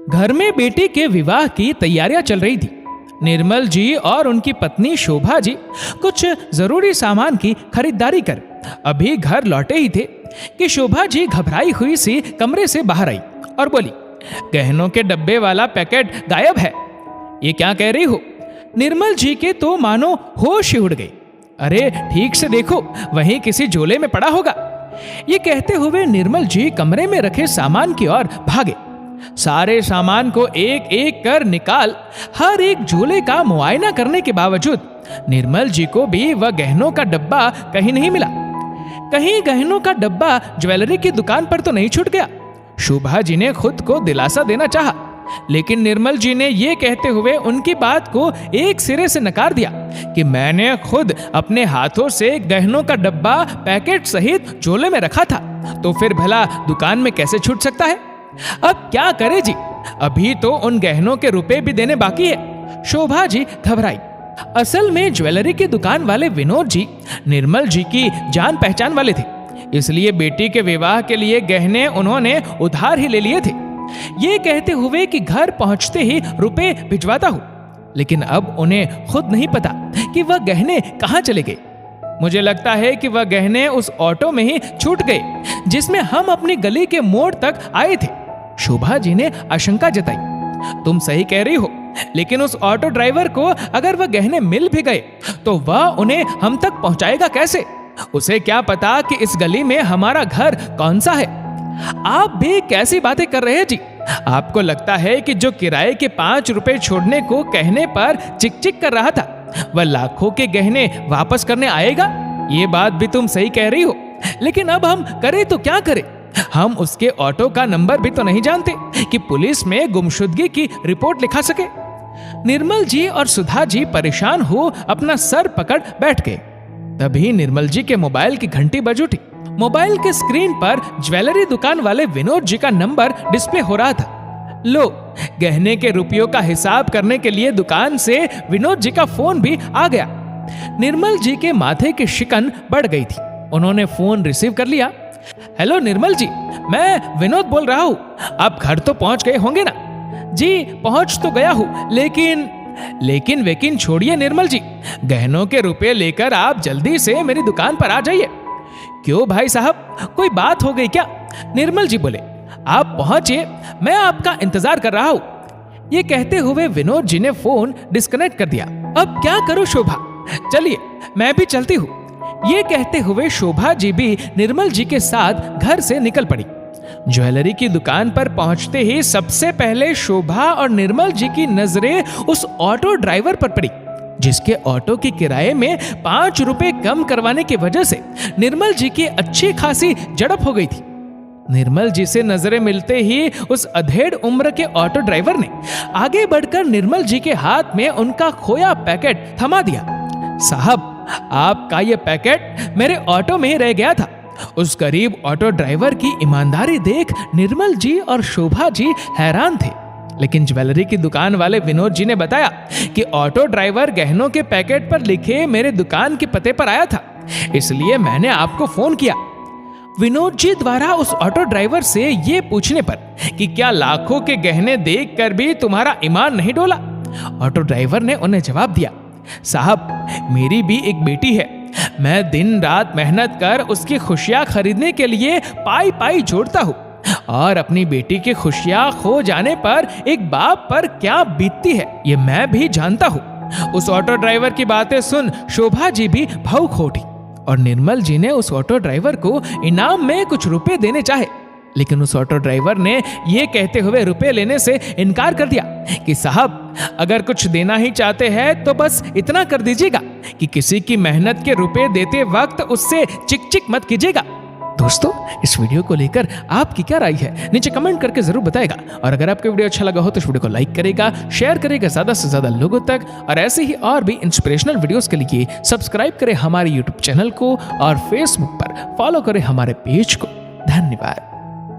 घर में बेटी के विवाह की तैयारियां चल रही थी। निर्मल जी और उनकी पत्नी शोभा जी कुछ जरूरी सामान की खरीदारी कर अभी घर लौटे ही थे कि शोभा जी घबराई हुई सी कमरे से बाहर आई और बोली, गहनों के डब्बे वाला पैकेट गायब है। ये क्या कह रही हो? निर्मल जी के तो मानो होश ही उड़ गए। अरे ठीक से देखो, वहीं किसी झोले में पड़ा होगा। ये कहते हुए निर्मल जी कमरे में रखे सामान की ओर भागे। सारे सामान को एक एक कर निकाल हर एक झोले का मुआयना करने के बावजूद निर्मल जी को भी वह गहनों का डब्बा कहीं नहीं मिला। कहीं गहनों का डब्बा ज्वेलरी की दुकान पर तो नहीं छूट गया। शोभा जी ने खुद को दिलासा देना चाहा, लेकिन निर्मल जी ने यह कहते हुए उनकी बात को एक सिरे से नकार दिया कि मैंने खुद अपने हाथों से गहनों का डब्बा पैकेट सहित झोले में रखा था, तो फिर भला दुकान में कैसे छूट सकता है? अब क्या करे जी, अभी तो उन गहनों के रुपए भी देने बाकी है। शोभा जी घबराई। असल में ज्वेलरी की दुकान वाले विनोद जी निर्मल जी की जान पहचान वाले थे, इसलिए बेटी के विवाह के लिए गहने उन्होंने उधार ही ले लिए थे, ये कहते हुए कि घर पहुंचते ही रुपए भिजवाता हूं। लेकिन अब उन्हें खुद नहीं पता कि वह गहने कहां चले गए। मुझे लगता है कि वह गहने उस ऑटो में ही छूट गए जिसमें हम अपनी गली के मोड़ तक आए थे। शोभा जी ने आशंका जताई। तुम सही कह रही हो, लेकिन उस ऑटो ड्राइवर को अगर वह गहने मिल भी गए तो वह उन्हें हम तक पहुंचाएगा कैसे? उसे क्या पता कि इस गली में हमारा घर कौन सा है? आप भी कैसी बातें कर रहे हैं जी? आपको लगता है कि जो किराए के 5 रुपए छोड़ने को कहने पर चिक चिक कर रहा था, वह लाखों के गहने वापस करने आएगा? ये बात भी तुम सही कह रही हो, लेकिन अब हम करें तो क्या करें? हम उसके ऑटो का नंबर भी तो नहीं जानते कि पुलिस में गुमशुदगी की रिपोर्ट लिखा सके। निर्मल जी और सुधा जी परेशान हो अपना सर पकड़ बैठ गए। तभी निर्मल जी के मोबाइल की घंटी बज उठी। मोबाइल के स्क्रीन पर ज्वेलरी दुकान वाले विनोद जी का नंबर डिस्प्ले हो रहा था। लो, गहने के रुपयों का हिसाब करने के लिए दुकान से विनोद जी का फोन भी आ गया। निर्मल जी के माथे की शिकन बढ़ गई थी। उन्होंने फोन रिसीव कर लिया। हेलो निर्मल जी, मैं विनोद बोल रहा हूँ। आप घर तो पहुंच गए होंगे ना? जी पहुंच तो गया हूँ, लेकिन वेकिन छोड़िए निर्मल जी, गहनों के रुपए लेकर आप जल्दी से मेरी दुकान पर आ जाइए। क्यों भाई साहब, कोई बात हो गई क्या? निर्मल जी बोले, आप पहुंचिए, मैं आपका इंतजार कर रहा हूं। ये कहते हुए विनोद जी ने फोन डिस्कनेक्ट कर दिया। अब क्या करूं शोभा, चलिए मैं भी चलती हूँ। ये कहते हुए शोभा जी भी निर्मल जी के साथ घर से निकल पड़ी। ज्वेलरी की दुकान पर पहुंचते ही सबसे पहले शोभा और निर्मल जी की नजरें उस ऑटो ड्राइवर पर पड़ी, जिसके ऑटो के किराए में 5 रुपए कम करवाने की वजह से निर्मल जी की अच्छी खासी झड़प हो गई थी। निर्मल जी से नजरें मिलते ही उस अधेड़ उम्र के ऑटो ड्राइवर ने आगे बढ़कर निर्मल जी के हाथ में उनका खोया पैकेट थमा दिया। साहब, आपका ये पैकेट मेरे ऑटो में ही रह गया था। उस गरीब ऑटो ड्राइवर की ईमानदारी देख निर्मल जी और शोभा जी हैरान थे, लेकिन ज्वेलरी की दुकान वाले विनोद जी ने बताया कि ऑटो ड्राइवर गहनों के पैकेट पर लिखे मेरे दुकान के पते पर आया था, इसलिए मैंने आपको फोन किया। विनोद जी द्वारा उस ऑटो ड्राइवर से ये पूछने पर कि क्या लाखों के गहने देखकर भी तुम्हारा ईमान नहीं डोला, ऑटो ड्राइवर ने उन्हें जवाब दिया, साहब मेरी भी एक बेटी है। मैं दिन रात मेहनत कर उसकी खुशियां खरीदने के लिए पाई पाई जोड़ता हूँ, और अपनी बेटी की खुशियां खो जाने पर एक बाप पर क्या बीतती है ये मैं भी जानता हूँ। उस ऑटो ड्राइवर की बातें सुन शोभा जी भी भावुक हो उठी और निर्मल जी ने उस ऑटो ड्राइवर को इनाम में कुछ रुपए देने चाहे, लेकिन उस ऑटो ड्राइवर ने ये कहते हुए रुपए लेने से इनकार कर दिया कि साहब अगर कुछ देना ही चाहते हैं तो बस इतना कर दीजिएगा कि किसी की मेहनत के रुपए देते वक्त उससे चिक चिक मत कीजिएगा। दोस्तों, इस वीडियो को लेकर आपकी क्या राय है नीचे कमेंट करके जरूर बताएगा, और अगर आपको वीडियो अच्छा लगा हो तो इस वीडियो को लाइक करेगा, शेयर करेगा ज्यादा से ज्यादा लोगों तक, और ऐसे ही और भी इंस्पिरेशनल वीडियोस के लिए सब्सक्राइब करें हमारे यूट्यूब चैनल को और फेसबुक पर फॉलो करें हमारे पेज को। धन्यवाद।